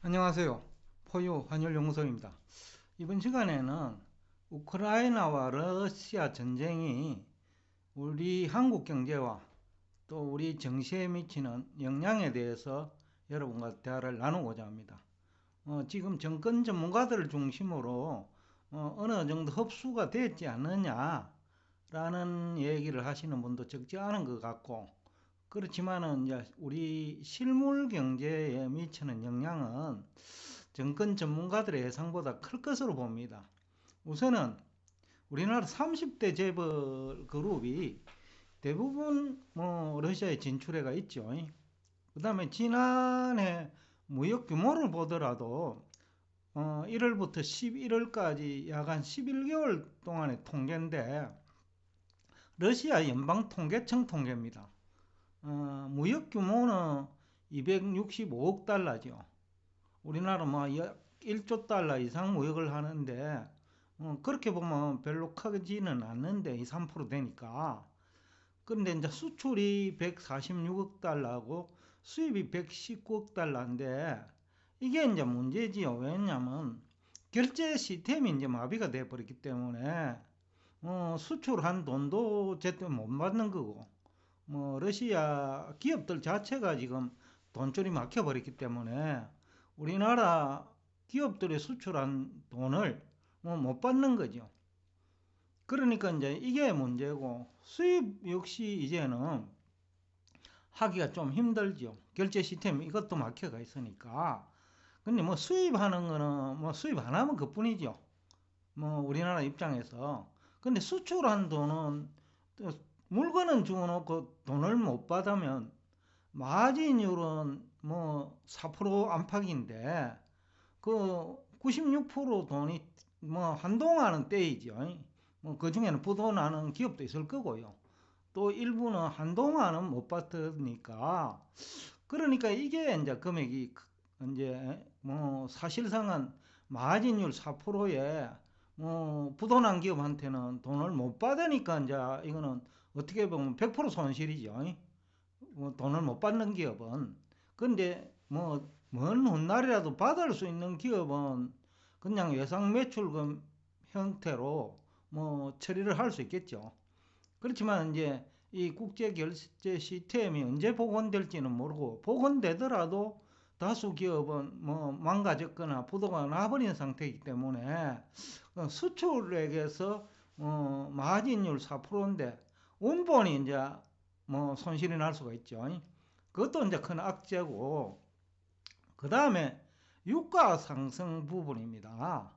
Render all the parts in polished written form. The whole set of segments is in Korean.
안녕하세요. 포유 환율연구소입니다. 이번 시간에는 우크라이나와 러시아 전쟁이 우리 한국 경제와 또 우리 정시에 미치는 영향에 대해서 여러분과 대화를 나누고자 합니다. 지금 정권 전문가들을 중심으로 어느 정도 흡수가 됐지 않느냐라는 얘기를 하시는 분도 적지 않은 것 같고, 그렇지만은 이제 우리 실물 경제에 미치는 영향은 정권 전문가들의 예상보다 클 것으로 봅니다. 우선은 우리나라 30대 재벌 그룹이 대부분 러시아에 진출해가 있죠. 그 다음에 지난해 무역 규모를 보더라도 1월부터 11월까지 약 한 11개월 동안의 통계인데, 러시아 연방통계청 통계입니다. 무역 규모는 265억 달러죠. 우리나라 뭐 1조 달러 이상 무역을 하는데, 그렇게 보면 별로 크지는 않는데 2, 3% 되니까. 그런데 이제 수출이 146억 달러고 수입이 119억 달러인데, 이게 이제 문제지요. 왜냐면 결제 시스템이 이제 마비가 돼 버렸기 때문에 수출한 돈도 제때 못 받는 거고, 러시아 기업들 자체가 지금 돈줄이 막혀 버렸기 때문에 우리나라 기업들이 수출한 돈을 못 받는 거죠. 그러니까 이제 이게 문제고, 수입 역시 이제는 하기가 좀 힘들죠. 결제 시스템 이것도 막혀가 있으니까. 근데 뭐 수입하는 거는 뭐 수입 안 하면 그뿐이죠. 우리나라 입장에서. 근데 수출한 돈은 물건은 주워놓고 돈을 못 받으면 마진율은 뭐 4% 안팎인데, 그 96% 돈이 한동안은 떼이죠. 그 중에는 부도나는 기업도 있을 거고요. 또 일부는 한동안은 못 받으니까, 그러니까 이게 이제 금액이 이제 사실상은 마진율 4%에 부도난 기업한테는 돈을 못 받으니까 이제 이거는 어떻게 보면 100% 손실이죠. 돈을 못 받는 기업은. 근데 먼 훗날이라도 받을 수 있는 기업은 그냥 예상 매출금 형태로 처리를 할 수 있겠죠. 그렇지만 이제 이 국제 결제 시스템이 언제 복원될지는 모르고, 복원되더라도 다수 기업은 망가졌거나 부도가 나버린 상태이기 때문에 수출액에서 마진율 4%인데 원본이 이제 손실이 날 수가 있죠. 그것도 이제 큰 악재고, 그 다음에 유가 상승 부분입니다.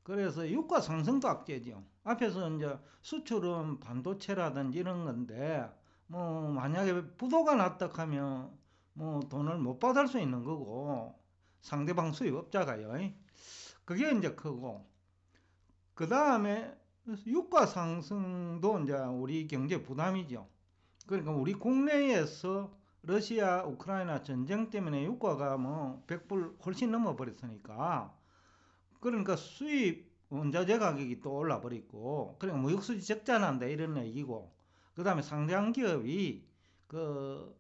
그래서 유가 상승도 악재죠. 앞에서 이제 수출은 반도체라든지 이런 건데, 만약에 부도가 났다 하면 돈을 못 받을 수 있는 거고, 상대방 수입업자가요. 그게 이제 크고, 그 다음에 유가 상승도 이제 우리 경제 부담이죠. 그러니까 우리 국내에서 러시아 우크라이나 전쟁 때문에 유가가 100불 훨씬 넘어 버렸으니까, 그러니까 수입 원자재 가격이 또 올라 버리고, 그러니까 무역수지 적자 난다 이런 얘기고, 그 다음에 상장 기업이 그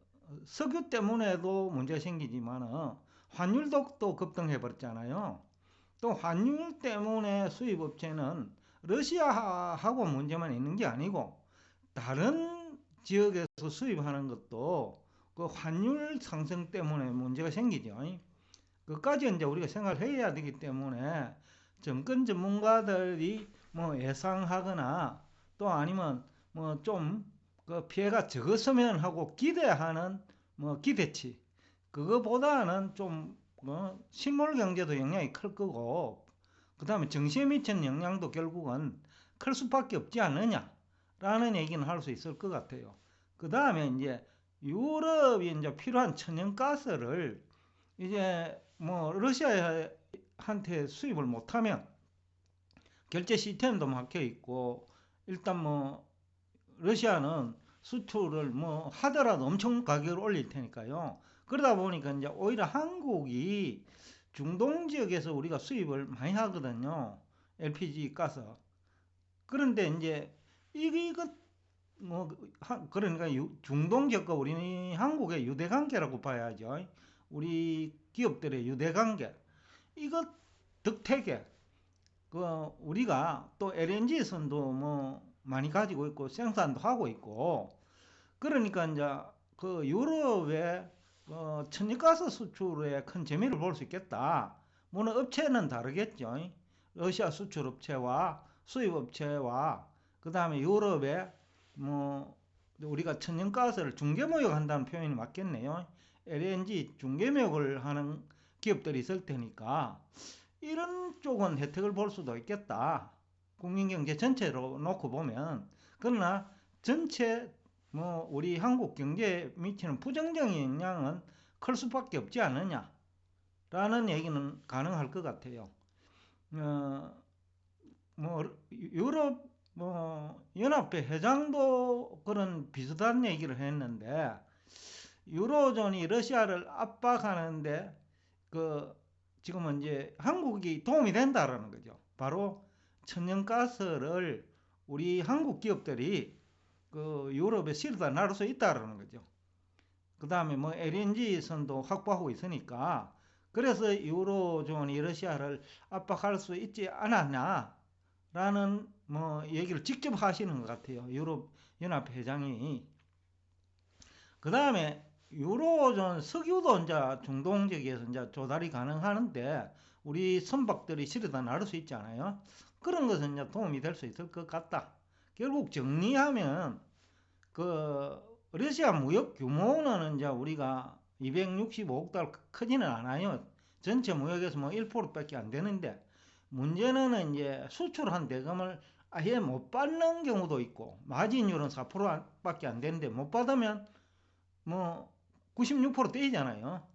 석유 때문에도 문제가 생기지만은 환율도 또 급등해 버렸잖아요. 또 환율 때문에 수입업체는 러시아하고 문제만 있는 게 아니고 다른 지역에서 수입하는 것도 그 환율 상승 때문에 문제가 생기죠. 그까지 이제 우리가 생각을 해야 되기 때문에 정권 전문가들이 예상하거나 또 아니면 좀 그 피해가 적었으면 하고 기대하는 기대치, 그거보다는 좀 실물 경제도 영향이 클 거고, 그 다음에 정시에 미치는 영향도 결국은 클 수밖에 없지 않느냐라는 얘기는 할 수 있을 것 같아요. 그 다음에 이제 유럽이 이제 필요한 천연가스를 이제 러시아한테 수입을 못하면 결제 시스템도 막혀 있고, 일단 러시아는 수출을 하더라도 엄청 가격을 올릴 테니까요. 그러다 보니까 이제 오히려 한국이 중동 지역에서 우리가 수입을 많이 하거든요. LPG 가스. 그런데 이제 이것 그러니까 중동 지역과 우리 한국의 유대 관계라고 봐야죠. 우리 기업들의 유대관계, 이것 덕택에 우리가 또 LNG 선도 뭐 많이 가지고 있고 생산도 하고 있고, 그러니까 이제 유럽의 천연가스 수출에 큰 재미를 볼 수 있겠다. 물론 업체는 다르겠죠. 러시아 수출 업체와 수입 업체와 그 다음에 유럽의 뭐 우리가 천연가스를 중개무역한다는 표현이 맞겠네요. LNG 중개무역을 하는 기업들이 있을 테니까 이런 쪽은 혜택을 볼 수도 있겠다. 국민경제 전체로 놓고 보면. 그러나 전체 우리 한국 경제에 미치는 부정적인 영향은 클 수밖에 없지 않느냐라는 얘기는 가능할 것 같아요. 유럽 연합회 회장도 그런 비슷한 얘기를 했는데, 유로존이 러시아를 압박하는데 지금은 이제 한국이 도움이 된다라는 거죠. 바로 천연가스를 우리 한국 기업들이 유럽에 실어다 나를 수 있다라는 거죠. 그 다음에 LNG 선도 확보하고 있으니까, 그래서 유로존이 러시아를 압박할 수 있지 않았냐라는 얘기를 직접 하시는 것 같아요. 유럽 연합 회장이. 그 다음에 유로존 석유도 이제 중동 지역에서 이제 조달이 가능하는데 우리 선박들이 실어다 나를 수 있잖아요. 그런 것은 이제 도움이 될 수 있을 것 같다. 결국 정리하면 러시아 무역 규모는 이제 우리가 265억 달러 크지는 않아요. 전체 무역에서 1%밖에 안 되는데, 문제는 이제 수출한 대금을 아예 못 받는 경우도 있고, 마진율은 4%밖에 안 되는데 못 받으면 96% 떼이잖아요.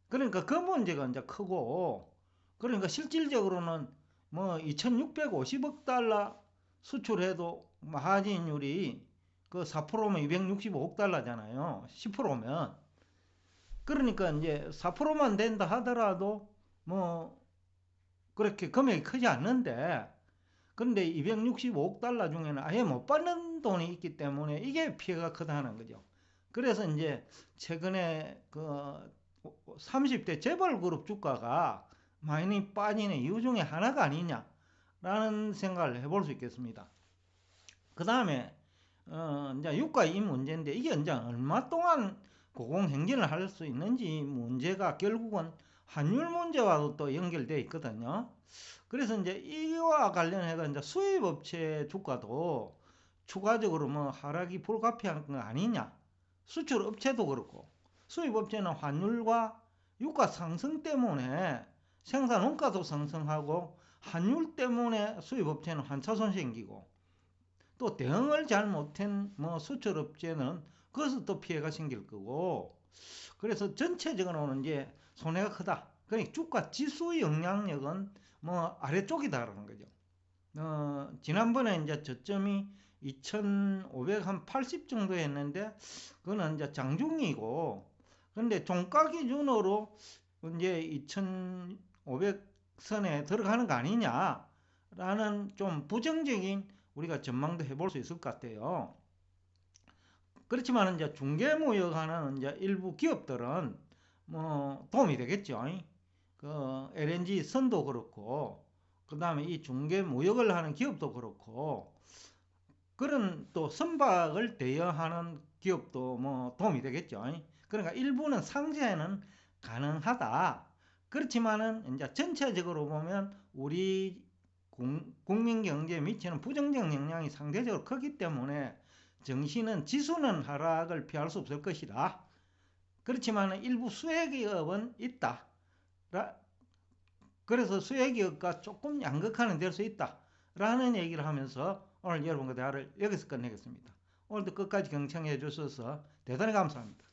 그러니까 그 문제가 이제 크고, 그러니까 실질적으로는 2650억 달러 수출해도 마진율이 4%면 265억 달러잖아요. 10%면. 그러니까 이제 4%만 된다 하더라도 그렇게 금액이 크지 않는데, 그런데 265억 달러 중에는 아예 못 받는 돈이 있기 때문에 이게 피해가 크다는 거죠. 그래서 이제 최근에 30대 재벌그룹 주가가 많이 빠지는 이유 중에 하나가 아니냐라는 생각을 해볼 수 있겠습니다. 그 다음에 이제 유가 이 문제인데, 이게 이제 얼마 동안 고공행진을 할 수 있는지 문제가 결국은 환율 문제와도 또 연결되어 있거든요. 그래서 이제 이와 관련해서 이제 수입업체 주가도 추가적으로 하락이 불가피한 거 아니냐. 수출업체도 그렇고, 수입업체는 환율과 유가 상승 때문에 생산 원가도 상승하고, 환율 때문에 수입업체는 환차손 생기고, 또 대응을 잘 못한 수출업체는 그것도 또 피해가 생길 거고, 그래서 전체적으로는 이제 손해가 크다. 그러니까 주가 지수 영향력은 아래쪽이다라는 거죠. 지난번에 이제 저점이 2580 정도 했는데, 그거는 이제 장중이고, 근데 종가 기준으로 이제 2500선에 들어가는 거 아니냐라는 좀 부정적인 우리가 전망도 해볼 수 있을 것 같아요. 그렇지만 이제 중개무역하는 이제 일부 기업들은 도움이 되겠죠. LNG 선도 그렇고, 그 다음에 이 중개무역을 하는 기업도 그렇고, 그런 또 선박을 대여하는 기업도 도움이 되겠죠. 그러니까 일부는 상쇄는 가능하다. 그렇지만은 이제 전체적으로 보면 우리 국민 경제에 미치는 부정적 영향이 상대적으로 크기 때문에 지수는 하락을 피할 수 없을 것이다. 그렇지만 일부 수혜기업은 있다. 그래서 수혜기업과 조금 양극화는 될 수 있다. 라는 얘기를 하면서 오늘 여러분과 대화를 여기서 끝내겠습니다. 오늘도 끝까지 경청해 주셔서 대단히 감사합니다.